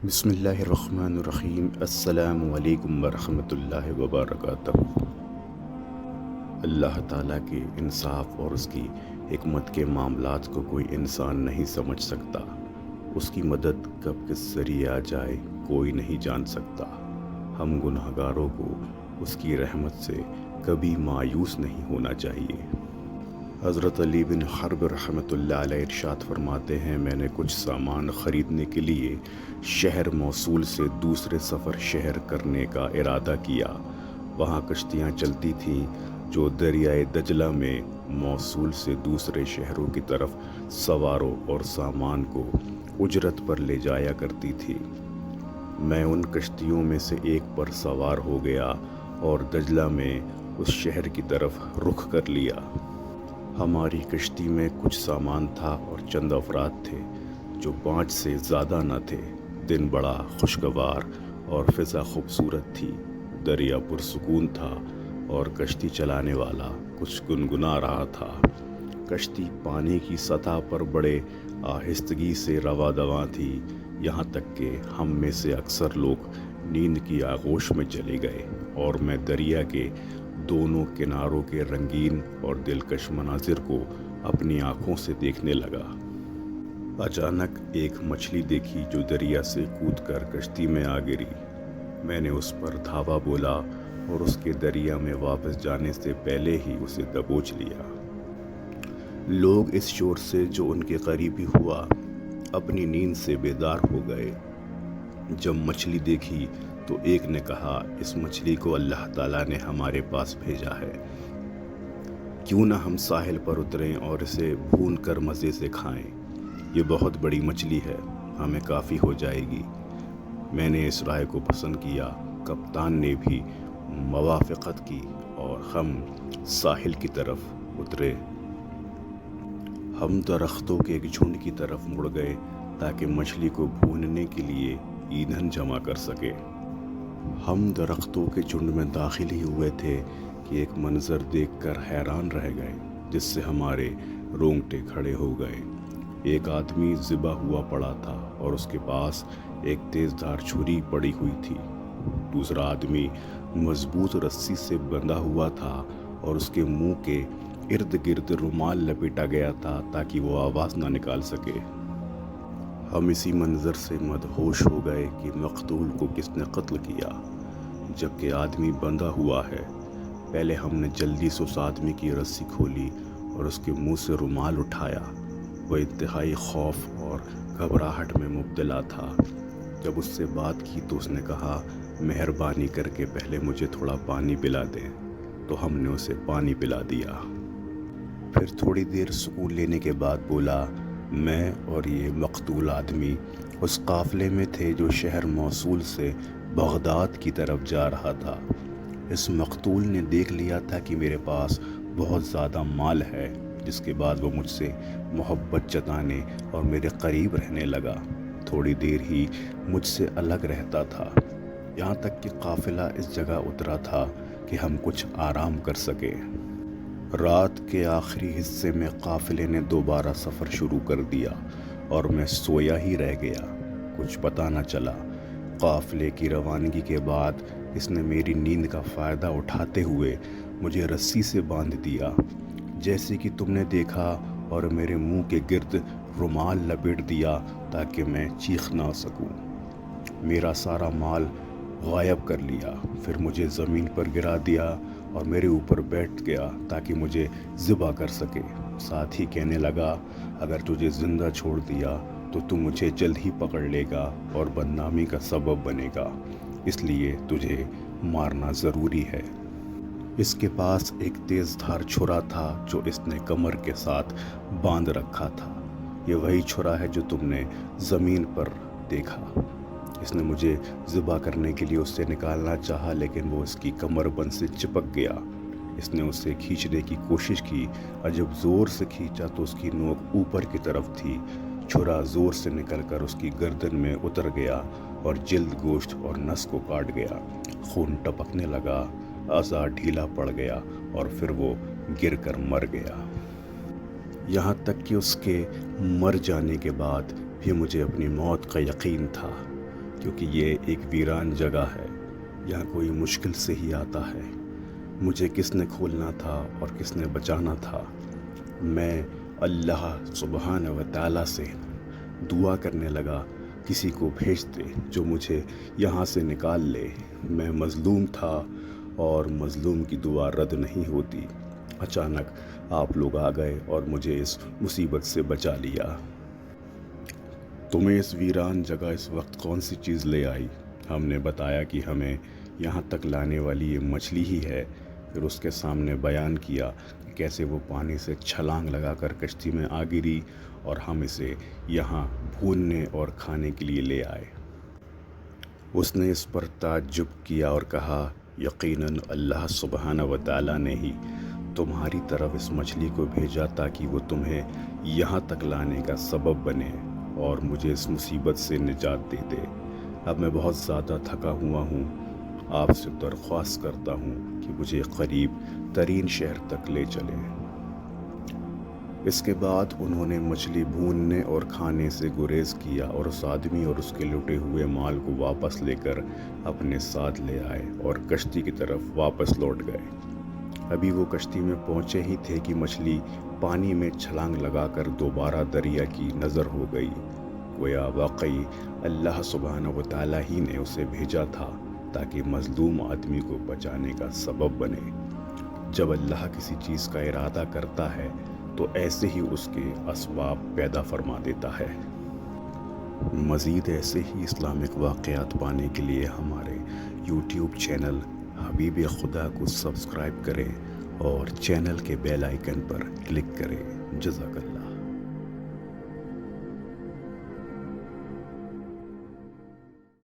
بسم اللہ الرحمن الرحیم۔ السلام علیکم ورحمۃ اللہ وبرکاتہ۔ اللہ تعالیٰ کے انصاف اور اس کی حکمت کے معاملات کو کوئی انسان نہیں سمجھ سکتا۔ اس کی مدد کب کس ذریعے آ جائے کوئی نہیں جان سکتا۔ ہم گنہگاروں کو اس کی رحمت سے کبھی مایوس نہیں ہونا چاہیے۔ حضرت علی بن حرب رحمۃ اللہ علیہ ارشاد فرماتے ہیں، میں نے کچھ سامان خریدنے کے لیے شہر موصول سے دوسرے سفر شہر کرنے کا ارادہ کیا۔ وہاں کشتیاں چلتی تھیں جو دریائے دجلہ میں موصول سے دوسرے شہروں کی طرف سواروں اور سامان کو اجرت پر لے جایا کرتی تھی۔ میں ان کشتیوں میں سے ایک پر سوار ہو گیا اور دجلہ میں اس شہر کی طرف رخ کر لیا۔ ہماری کشتی میں کچھ سامان تھا اور چند افراد تھے جو 5 سے زیادہ نہ تھے۔ دن بڑا خوشگوار اور فضا خوبصورت تھی۔ دریا پرسکون تھا اور کشتی چلانے والا کچھ گنگنا رہا تھا۔ کشتی پانی کی سطح پر بڑے آہستگی سے رواں دواں تھی، یہاں تک کہ ہم میں سے اکثر لوگ نیند کی آغوش میں چلے گئے اور میں دریا کے دونوں کناروں کے رنگین اور دلکش مناظر کو اپنی آنکھوں سے دیکھنے لگا۔ اچانک ایک مچھلی دیکھی جو دریا سے کود کر کشتی میں آ گری۔ میں نے اس پر دھاوا بولا اور اس کے دریا میں واپس جانے سے پہلے ہی اسے دبوچ لیا۔ لوگ اس شور سے جو ان کے قریبی ہوا اپنی نیند سے بیدار ہو گئے۔ جب مچھلی دیکھی تو ایک نے کہا، اس مچھلی کو اللہ تعالیٰ نے ہمارے پاس بھیجا ہے، کیوں نہ ہم ساحل پر اتریں اور اسے بھون کر مزے سے کھائیں؟ یہ بہت بڑی مچھلی ہے، ہمیں کافی ہو جائے گی۔ میں نے اس رائے کو پسند کیا۔ کپتان نے بھی موافقت کی اور ہم ساحل کی طرف اترے۔ ہم درختوں کے ایک جھنڈ کی طرف مڑ گئے تاکہ مچھلی کو بھوننے کے لیے ایندھن جمع کر سکے۔ ہم درختوں کے جھنڈ میں داخل ہی ہوئے تھے کہ ایک منظر دیکھ کر حیران رہ گئے جس سے ہمارے رونگٹے کھڑے ہو گئے۔ ایک آدمی ذبح ہوا پڑا تھا اور اس کے پاس ایک تیز دھار چھری پڑی ہوئی تھی۔ دوسرا آدمی مضبوط رسی سے بندھا ہوا تھا اور اس کے منہ کے ارد گرد رومال لپیٹا گیا تھا تاکہ وہ آواز نہ نکال سکے۔ ہم اسی منظر سے مدہوش ہو گئے کہ مقتول کو کس نے قتل کیا جبکہ آدمی بندھا ہوا ہے۔ پہلے ہم نے جلدی سے اس آدمی کی رسی کھولی اور اس کے منہ سے رومال اٹھایا۔ وہ انتہائی خوف اور گھبراہٹ میں مبتلا تھا۔ جب اس سے بات کی تو اس نے کہا، مہربانی کر کے پہلے مجھے تھوڑا پانی پلا دیں، تو ہم نے اسے پانی پلا دیا۔ پھر تھوڑی دیر سکون لینے کے بعد بولا، میں اور یہ مقتول آدمی اس قافلے میں تھے جو شہر موصول سے بغداد کی طرف جا رہا تھا۔ اس مقتول نے دیکھ لیا تھا کہ میرے پاس بہت زیادہ مال ہے، جس کے بعد وہ مجھ سے محبت جتانے اور میرے قریب رہنے لگا۔ تھوڑی دیر ہی مجھ سے الگ رہتا تھا، یہاں تک کہ قافلہ اس جگہ اترا تھا کہ ہم کچھ آرام کر سکے۔ رات کے آخری حصے میں قافلے نے دوبارہ سفر شروع کر دیا اور میں سویا ہی رہ گیا، کچھ پتہ نہ چلا۔ قافلے کی روانگی کے بعد اس نے میری نیند کا فائدہ اٹھاتے ہوئے مجھے رسی سے باندھ دیا، جیسے کہ تم نے دیکھا، اور میرے منہ کے گرد رومال لپیٹ دیا تاکہ میں چیخ نہ سکوں۔ میرا سارا مال غائب کر لیا، پھر مجھے زمین پر گرا دیا اور میرے اوپر بیٹھ گیا تاکہ مجھے ذبح کر سکے۔ ساتھ ہی کہنے لگا، اگر تجھے زندہ چھوڑ دیا تو تو مجھے جلد ہی پکڑ لے گا اور بدنامی کا سبب بنے گا، اس لیے تجھے مارنا ضروری ہے۔ اس کے پاس ایک تیز دھار چھرا تھا جو اس نے کمر کے ساتھ باندھ رکھا تھا۔ یہ وہی چھرا ہے جو تم نے زمین پر دیکھا۔ اس نے مجھے ذبح کرنے کے لیے اس سے نکالنا چاہا، لیکن وہ اس کی کمر بند سے چپک گیا۔ اس نے اسے کھینچنے کی کوشش کی اور جب زور سے کھینچا تو اس کی نوک اوپر کی طرف تھی۔ چھرا زور سے نکل کر اس کی گردن میں اتر گیا اور جلد، گوشت اور نس کو کاٹ گیا۔ خون ٹپکنے لگا، اعضاء ڈھیلا پڑ گیا اور پھر وہ گر کر مر گیا۔ یہاں تک کہ اس کے مر جانے کے بعد بھی مجھے اپنی موت کا یقین تھا۔ کیونکہ یہ ایک ویران جگہ ہے، یہاں کوئی مشکل سے ہی آتا ہے۔ مجھے کس نے کھولنا تھا اور کس نے بچانا تھا؟ میں اللہ سبحانہ و تعالیٰ سے دعا کرنے لگا، کسی کو بھیج دے جو مجھے یہاں سے نکال لے۔ میں مظلوم تھا اور مظلوم کی دعا رد نہیں ہوتی۔ اچانک آپ لوگ آ گئے اور مجھے اس مصیبت سے بچا لیا۔ تمہیں اس ویران جگہ اس وقت کون سی چیز لے آئی؟ ہم نے بتایا کہ ہمیں یہاں تک لانے والی یہ مچھلی ہی ہے۔ پھر اس کے سامنے بیان کیا کہ کیسے وہ پانی سے چھلانگ لگا کر کشتی میں آ گری اور ہم اسے یہاں بھوننے اور کھانے کے لیے لے آئے۔ اس نے اس پر تعجب کیا اور کہا، یقیناً اللہ سبحانہ و تعالیٰ نے ہی تمہاری طرف اس مچھلی کو بھیجا تاکہ وہ تمہیں یہاں تک لانے کا سبب بنے اور مجھے اس مصیبت سے نجات دے دے۔ اب میں بہت زیادہ تھکا ہوا ہوں، آپ سے درخواست کرتا ہوں کہ مجھے قریب ترین شہر تک لے چلیں۔ اس کے بعد انہوں نے مچھلی بھوننے اور کھانے سے گریز کیا اور اس آدمی اور اس کے لوٹے ہوئے مال کو واپس لے کر اپنے ساتھ لے آئے اور کشتی کی طرف واپس لوٹ گئے۔ ابھی وہ کشتی میں پہنچے ہی تھے کہ مچھلی پانی میں چھلانگ لگا کر دوبارہ دریا کی نظر ہو گئی۔ گویا واقعی اللہ سبحانہ و تعالیٰ ہی نے اسے بھیجا تھا تاکہ مظلوم آدمی کو بچانے کا سبب بنے۔ جب اللہ کسی چیز کا ارادہ کرتا ہے تو ایسے ہی اس کے اسباب پیدا فرما دیتا ہے۔ مزید ایسے ہی اسلامک واقعات پانے کے لیے ہمارے یوٹیوب چینل حبیب خدا کو سبسکرائب کریں اور چینل کے بیل آئیکن پر کلک کریں۔ جزاک اللہ۔